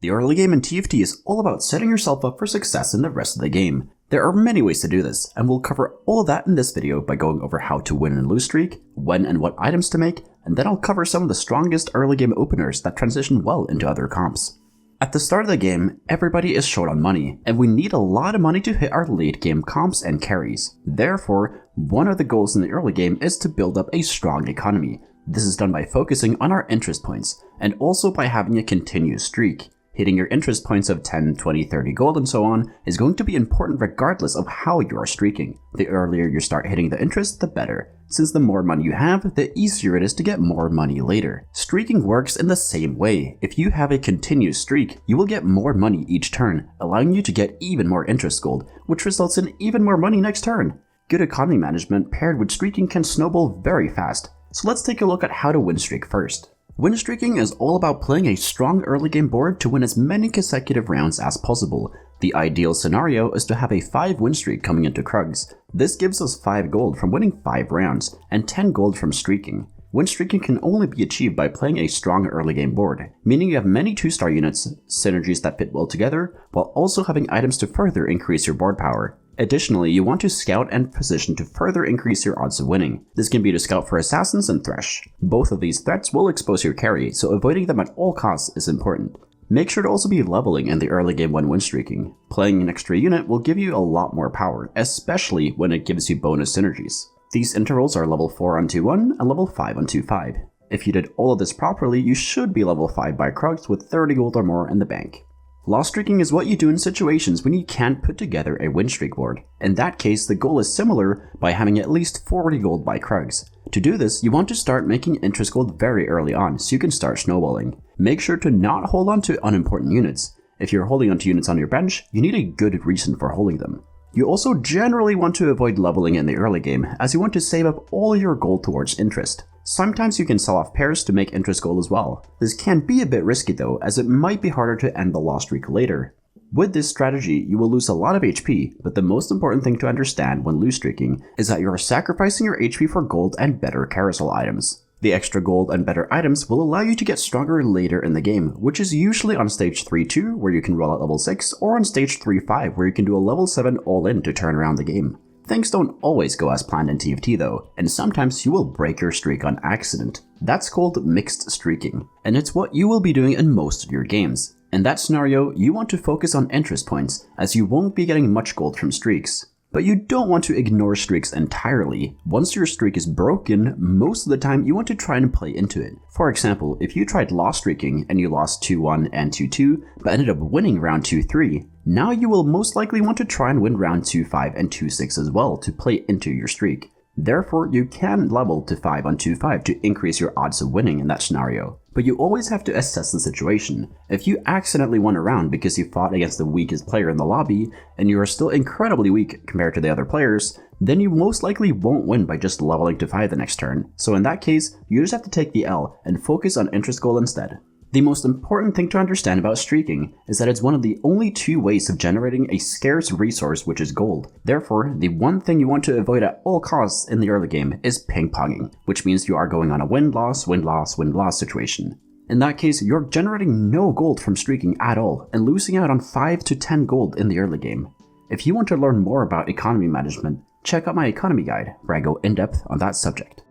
The early game in TFT is all about setting yourself up for success in the rest of the game. There are many ways to do this, and we'll cover all of that in this video by going over how to win and lose streak, when and what items to make, and then I'll cover some of the strongest early game openers that transition well into other comps. At the start of the game, everybody is short on money, and we need a lot of money to hit our late game comps and carries. Therefore, one of the goals in the early game is to build up a strong economy. This is done by focusing on our interest points, and also by having a continuous streak. Hitting your interest points of 10, 20, 30 gold and so on is going to be important regardless of how you are streaking. The earlier you start hitting the interest, the better, since the more money you have, the easier it is to get more money later. Streaking works in the same way. If you have a continuous streak, you will get more money each turn, allowing you to get even more interest gold, which results in even more money next turn. Good economy management paired with streaking can snowball very fast, so let's take a look at how to win streak first. Win streaking is all about playing a strong early game board to win as many consecutive rounds as possible. The ideal scenario is to have a 5 win streak coming into Krugs. This gives us 5 gold from winning 5 rounds, and 10 gold from streaking. Win streaking can only be achieved by playing a strong early game board, meaning you have many 2-star units, synergies that fit well together, while also having items to further increase your board power. Additionally, you want to scout and position to further increase your odds of winning. This can be to scout for assassins and thresh. Both of these threats will expose your carry, so avoiding them at all costs is important. Make sure to also be leveling in the early game when win streaking. Playing an extra unit will give you a lot more power, especially when it gives you bonus synergies. These intervals are level 4 on 2-1 and level 5 on 2-5. If you did all of this properly, you should be level 5 by Krugs with 30 gold or more in the bank. Loss streaking is what you do in situations when you can't put together a win streak board. In that case, the goal is similar by having at least 40 gold by Krugs. To do this, you want to start making interest gold very early on so you can start snowballing. Make sure to not hold on to unimportant units. If you're holding onto units on your bench, you need a good reason for holding them. You also generally want to avoid leveling in the early game, as you want to save up all your gold towards interest. Sometimes you can sell off pairs to make interest gold as well. This can be a bit risky though, as it might be harder to end the loss streak later. With this strategy, you will lose a lot of HP, but the most important thing to understand when lose streaking is that you are sacrificing your HP for gold and better carousel items. The extra gold and better items will allow you to get stronger later in the game, which is usually on stage 3-2 where you can roll at level 6, or on stage 3-5 where you can do a level 7 all-in to turn around the game. Things don't always go as planned in TFT though, and sometimes you will break your streak on accident. That's called mixed streaking, and it's what you will be doing in most of your games. In that scenario, you want to focus on interest points, as you won't be getting much gold from streaks. But you don't want to ignore streaks entirely. Once your streak is broken, most of the time you want to try and play into it. For example, if you tried loss streaking and you lost 2-1 and 2-2, but ended up winning round 2-3, now you will most likely want to try and win round 2-5 and 2-6 as well to play into your streak. Therefore, you can level to 5 on 2-5 to increase your odds of winning in that scenario. But you always have to assess the situation. If you accidentally won a round because you fought against the weakest player in the lobby, and you are still incredibly weak compared to the other players, then you most likely won't win by just leveling to 5 the next turn. So in that case, you just have to take the L and focus on interest goal instead. The most important thing to understand about streaking is that it's one of the only 2 ways of generating a scarce resource, which is gold. Therefore, the one thing you want to avoid at all costs in the early game is ping-ponging, which means you are going on a win-loss, win-loss, win-loss situation. In that case, you're generating no gold from streaking at all and losing out on 5 to 10 gold in the early game. If you want to learn more about economy management, check out my economy guide, where I go in-depth on that subject.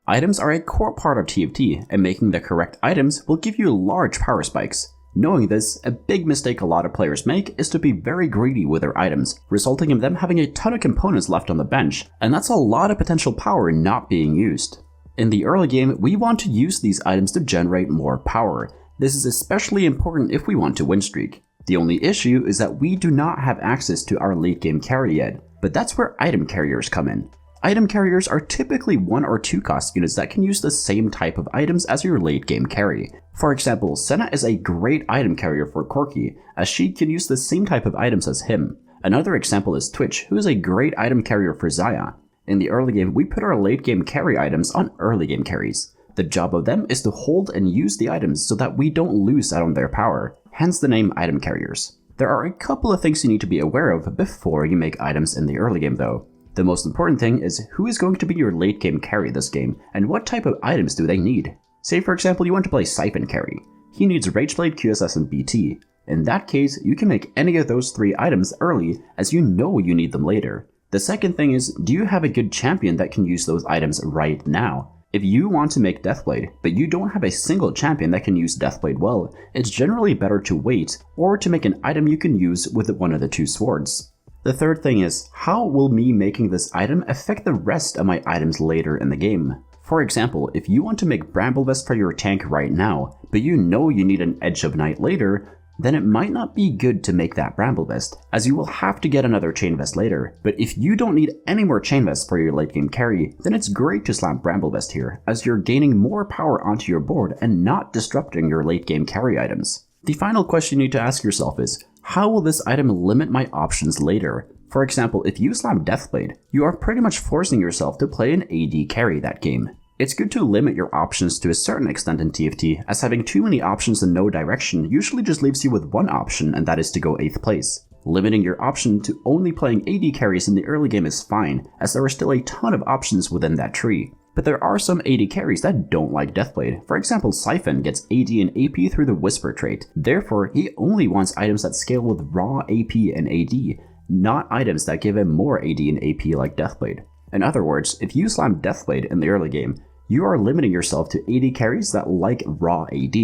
Items are a core part of TFT, and making the correct items will give you large power spikes. Knowing this, a big mistake a lot of players make is to be very greedy with their items, resulting in them having a ton of components left on the bench, and that's a lot of potential power not being used. In the early game, we want to use these items to generate more power. This is especially important if we want to win streak. The only issue is that we do not have access to our late game carry yet, but that's where item carriers come in. Item carriers are typically 1 or 2 cost units that can use the same type of items as your late game carry. For example, Senna is a great item carrier for Corki, as she can use the same type of items as him. Another example is Twitch, who is a great item carrier for Xayah. In the early game, we put our late game carry items on early game carries. The job of them is to hold and use the items so that we don't lose out on their power, hence the name item carriers. There are a couple of things you need to be aware of before you make items in the early game though. The most important thing is who is going to be your late game carry this game, and what type of items do they need. Say for example you want to play Siphon carry. he needs Rageblade, QSS, and BT. In that case, you can make any of those 3 items early as you know you need them later. The second thing is, do you have a good champion that can use those items right now? If you want to make Deathblade, but you don't have a single champion that can use Deathblade well, it's generally better to wait, or to make an item you can use with one of the 2 swords. The third thing is, how will me making this item affect the rest of my items later in the game? For example, if you want to make Bramble Vest for your tank right now, but you know you need an Edge of Night later, then it might not be good to make that Bramble Vest, as you will have to get another Chain Vest later. But if you don't need any more Chain Vests for your late game carry, then it's great to slap Bramble Vest here, as you're gaining more power onto your board and not disrupting your late game carry items. The final question you need to ask yourself is, how will this item limit my options later? For example, if you slam Deathblade, you are pretty much forcing yourself to play an AD carry that game. It's good to limit your options to a certain extent in TFT, as having too many options in no direction usually just leaves you with one option, and that is to go 8th place. Limiting your option to only playing AD carries in the early game is fine, as there are still a ton of options within that tree. But there are some AD carries that don't like Deathblade. For example, Siphon gets AD and AP through the Whisper trait, therefore he only wants items that scale with raw AP and AD, not items that give him more AD and AP like Deathblade. In other words, if you slam Deathblade in the early game, you are limiting yourself to AD carries that like raw AD.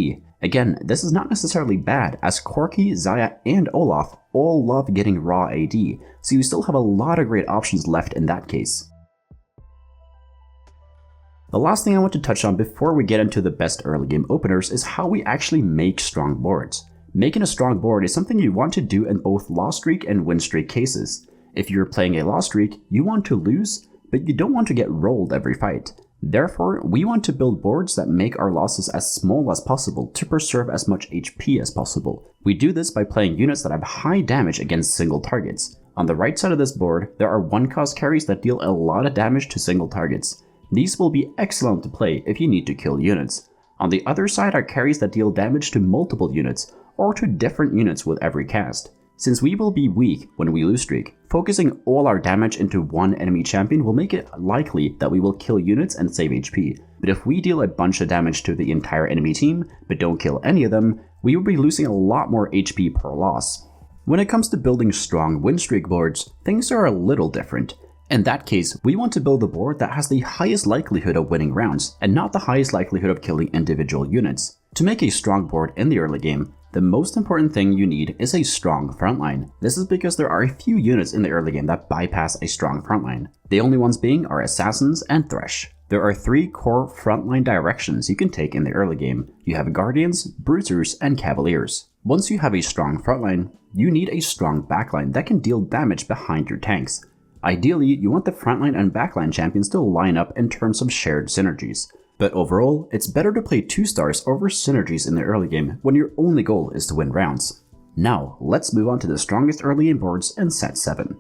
Again, this is not necessarily bad, as Corki, Xayah, and Olaf all love getting raw AD, so you still have a lot of great options left in that case. The last thing I want to touch on before we get into the best early game openers is how we actually make strong boards. Making a strong board is something you want to do in both loss streak and win streak cases. If you're playing a loss streak, you want to lose, but you don't want to get rolled every fight. Therefore, we want to build boards that make our losses as small as possible to preserve as much HP as possible. We do this by playing units that have high damage against single targets. On the right side of this board, there are 1-cost carries that deal a lot of damage to single targets. These will be excellent to play if you need to kill units. On the other side are carries that deal damage to multiple units, or to different units with every cast. Since we will be weak when we lose streak, focusing all our damage into one enemy champion will make it likely that we will kill units and save HP. But if we deal a bunch of damage to the entire enemy team, but don't kill any of them, we will be losing a lot more HP per loss. When it comes to building strong win streak boards, things are a little different. In that case, we want to build a board that has the highest likelihood of winning rounds, and not the highest likelihood of killing individual units. To make a strong board in the early game, the most important thing you need is a strong frontline. This is because there are a few units in the early game that bypass a strong frontline. The only ones being are Assassins and Thresh. There are 3 core frontline directions you can take in the early game. You have Guardians, Bruisers, and Cavaliers. Once you have a strong frontline, you need a strong backline that can deal damage behind your tanks. Ideally, you want the frontline and backline champions to line up in terms of shared synergies. But overall, it's better to play 2 stars over synergies in the early game when your only goal is to win rounds. Now, let's move on to the strongest early game boards in set 7.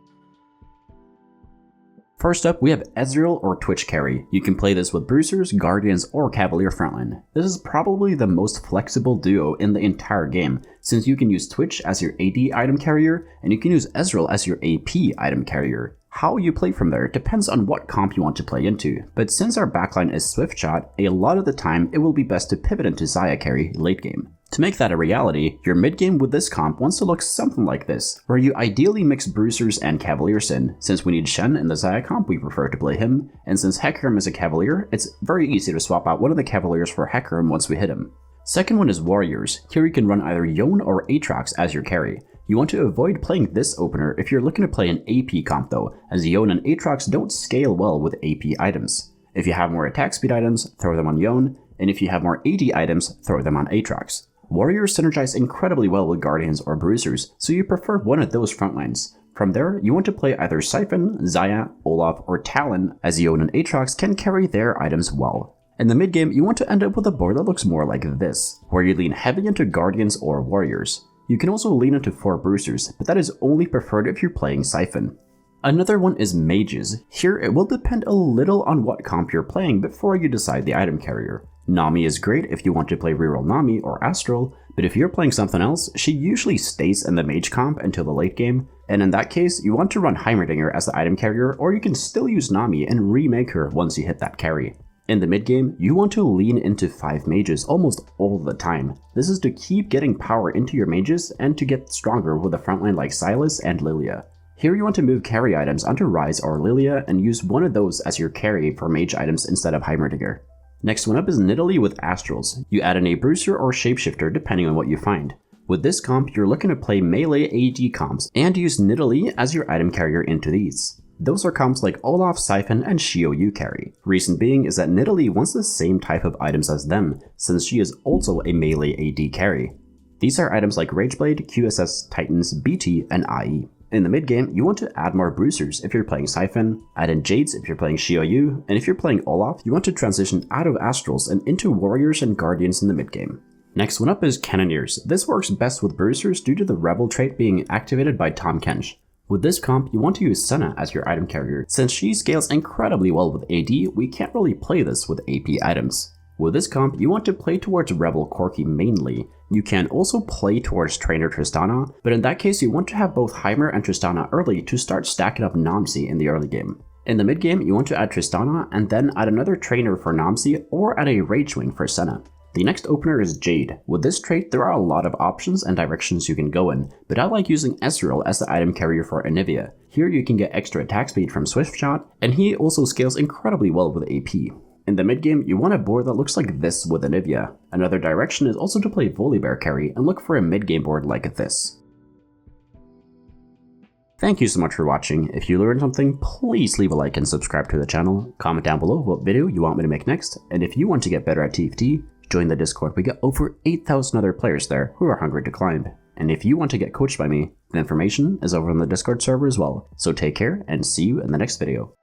First up, we have Ezreal or Twitch carry. You can play this with Bruisers, Guardians, or Cavalier frontline. This is probably the most flexible duo in the entire game, since you can use Twitch as your AD item carrier, and you can use Ezreal as your AP item carrier. How you play from there depends on what comp you want to play into, but since our backline is Swiftshot, a lot of the time it will be best to pivot into Xayah carry late game. To make that a reality, your mid game with this comp wants to look something like this, where you ideally mix Bruisers and Cavaliers in. Since we need Shen in the Xayah comp, we prefer to play him, and since Hecarim is a Cavalier, it's very easy to swap out one of the Cavaliers for Hecarim once we hit him. Second one is Warriors. Here you can run either Yone or Aatrox as your carry. You want to avoid playing this opener if you're looking to play an AP comp though, as Yone and Aatrox don't scale well with AP items. If you have more attack speed items, throw them on Yone, and if you have more AD items, throw them on Aatrox. Warriors synergize incredibly well with Guardians or Bruisers, so you prefer one of those frontlines. From there, you want to play either Siphon, Xayah, Olaf, or Talon, as Yone and Aatrox can carry their items well. In the mid game, you want to end up with a board that looks more like this, where you lean heavy into Guardians or Warriors. You can also lean into 4 Bruisers, but that is only preferred if you're playing Siphon. Another one is Mages. Here it will depend a little on what comp you're playing before you decide the item carrier. Nami is great if you want to play reroll Nami or Astral, but if you're playing something else, she usually stays in the Mage comp until the late game, and in that case, you want to run Heimerdinger as the item carrier, or you can still use Nami and remake her once you hit that carry. In the mid game, you want to lean into 5 mages almost all the time. This is to keep getting power into your mages and to get stronger with a frontline like Sylas and Lilia. Here you want to move carry items onto Ryze or Lilia and use one of those as your carry for mage items instead of Heimerdinger. Next one up is Nidalee with Astrals. You add in a Bruiser or Shapeshifter depending on what you find. With this comp, you're looking to play melee AD comps and use Nidalee as your item carrier into these. Those are comps like Olaf, Siphon, and Shio you carry. Reason being is that Nidalee wants the same type of items as them, since she is also a melee AD carry. These are items like Rageblade, QSS, Titans, BT, and IE. In the mid game, you want to add more Bruisers if you're playing Siphon, add in Jades if you're playing Shio Yu, and if you're playing Olaf, you want to transition out of Astrals and into Warriors and Guardians in the mid game. Next one up is Cannoneers. This works best with Bruisers due to the Rebel trait being activated by Tahm Kench. With this comp, you want to use Senna as your item carrier. Since she scales incredibly well with AD, we can't really play this with AP items. With this comp, you want to play towards Rebel Corki mainly. You can also play towards Trainer Tristana, but in that case you want to have both Heimer and Tristana early to start stacking up Namsi in the early game. In the mid game, you want to add Tristana and then add another trainer for Namsi or add a Rage Wing for Senna. The next opener is Jade. With this trait, there are a lot of options and directions you can go in, but I like using Ezreal as the item carrier for Anivia. Here you can get extra attack speed from Swiftshot, and he also scales incredibly well with AP. In the mid game, you want a board that looks like this with Anivia. Another direction is also to play Volibear carry and look for a mid game board like this. Thank you so much for watching. If you learned something, please leave a like and subscribe to the channel. Comment down below what video you want me to make next, and if you want to get better at TFT, join the Discord. We got over 8,000 other players there who are hungry to climb. And if you want to get coached by me, the information is over on the Discord server as well. So take care and see you in the next video.